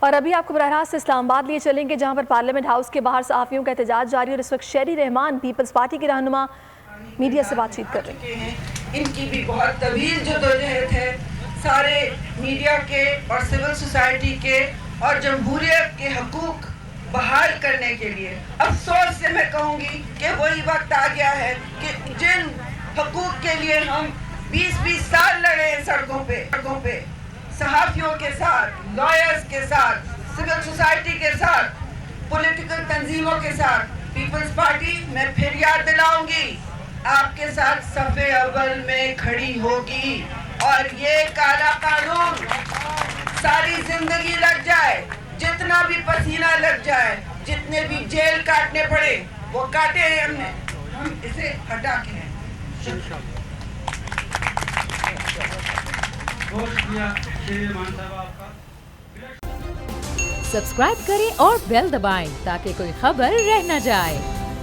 اور ابھی آپ کو براہ راست اسلام آباد لیے چلیں گے، جہاں پر پارلیمنٹ ہاؤس کے باہر صحافیوں کا احتجاج جاری اور اس وقت شہری رحمان پیپلز پارٹی کے رہنما میڈیا سے بات چیت کر رہے ہیں۔ ان کی بھی بہت طویل جدوجہد ہے، سارے میڈیا کے اور سول سوسائٹی کے اور جمہوریت کے حقوق بحال کرنے کے لیے۔ افسوس سے میں کہوں گی کہ وہی وقت آ گیا ہے کہ جن حقوق کے لیے ہم 20 سال لڑے ہیں سڑکوں پہ صحافیوں کے ساتھ، لائرز کے ساتھ، سول سوسائٹی کے ساتھ، پولیٹیکل تنظیموں کے ساتھ، پیپلز پارٹی میں پھر یاد دلاؤں گی آپ کے ساتھ صف اول میں کھڑی ہوگی، اور یہ کالا قانون ساری زندگی لگ جائے، جتنا بھی پسینہ لگ جائے، جتنے بھی جیل کاٹنے پڑے وہ کاٹے ہیں ہم نے، ہم اسے ہٹا کے ہیں۔ سبسکرائب کریں اور بیل دبائیں تاکہ کوئی خبر رہ نہ جائے۔